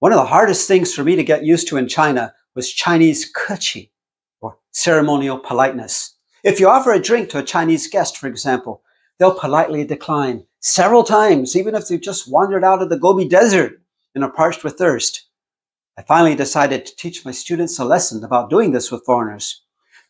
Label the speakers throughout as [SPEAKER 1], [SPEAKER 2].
[SPEAKER 1] One of the hardest things for me to get used to in China was Chinese 客气, or ceremonial politeness. If you offer a drink to a Chinese guest, for example, they'll politely decline several times, even if they've just wandered out of the Gobi Desert and are parched with thirst. I finally decided to teach my students a lesson about doing this with foreigners.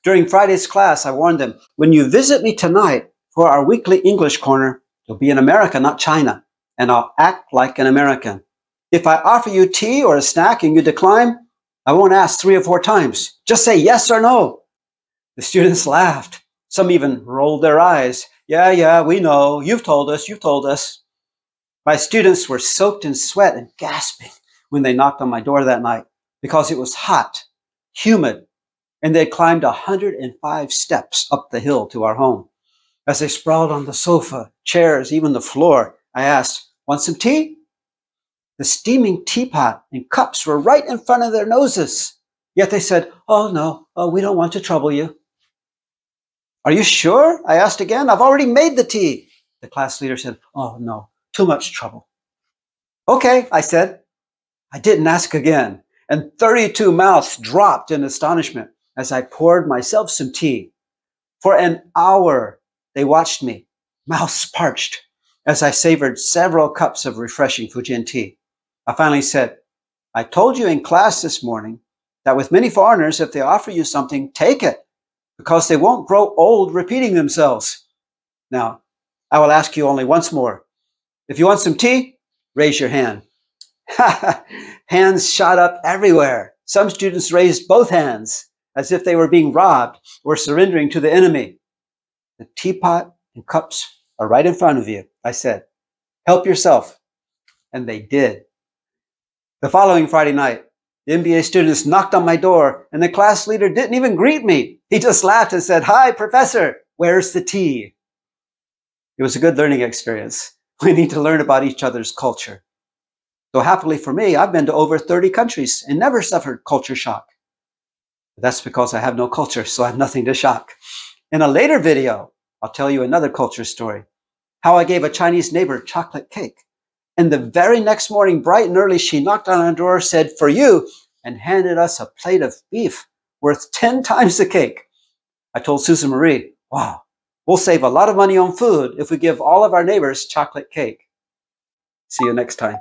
[SPEAKER 1] During Friday's class, I warned them, when you visit me tonight for our weekly English corner, you'll be in America, not China, and I'll act like an American. If I offer you tea or a snack and you decline, I won't ask 3 or 4 times. Just say yes or no. The students laughed. Some even rolled their eyes. Yeah, we know. You've told us. My students were soaked in sweat and gasping when they knocked on my door that night because it was hot, humid, and they climbed 105 steps up the hill to our home. As they sprawled on the sofa, chairs, even the floor, I asked, "Want some tea?" The steaming teapot and cups were right in front of their noses. Yet they said, "Oh, no, we don't want to trouble you." "Are you sure?" I asked again. "I've already made the tea." The class leader said, "Oh, no, too much trouble." "Okay," I said. I didn't ask again, and 32 mouths dropped in astonishment as I poured myself some tea. For an hour, they watched me, mouths parched, as I savored several cups of refreshing Fujian tea. I finally said, "I told you in class this morning that with many foreigners, if they offer you something, take it, because they won't grow old repeating themselves. Now, I will ask you only once more. If you want some tea, raise your hand." Hands shot up everywhere. Some students raised both hands, as if they were being robbed or surrendering to the enemy. "The teapot and cups are right in front of you," I said. "Help yourself." And they did. The following Friday night, the MBA students knocked on my door, and the class leader didn't even greet me. He just laughed and said, "Hi, professor, where's the tea?" It was a good learning experience. We need to learn about each other's culture. So happily for me, I've been to over 30 countries and never suffered culture shock. That's because I have no culture, so I have nothing to shock. In a later video, I'll tell you another culture story. How I gave a Chinese neighbor chocolate cake. And the very next morning, bright and early, she knocked on our door, said, "For you," and handed us a plate of beef worth 10 times the cake. I told Susan Marie, "Wow, we'll save a lot of money on food if we give all of our neighbors chocolate cake." See you next time.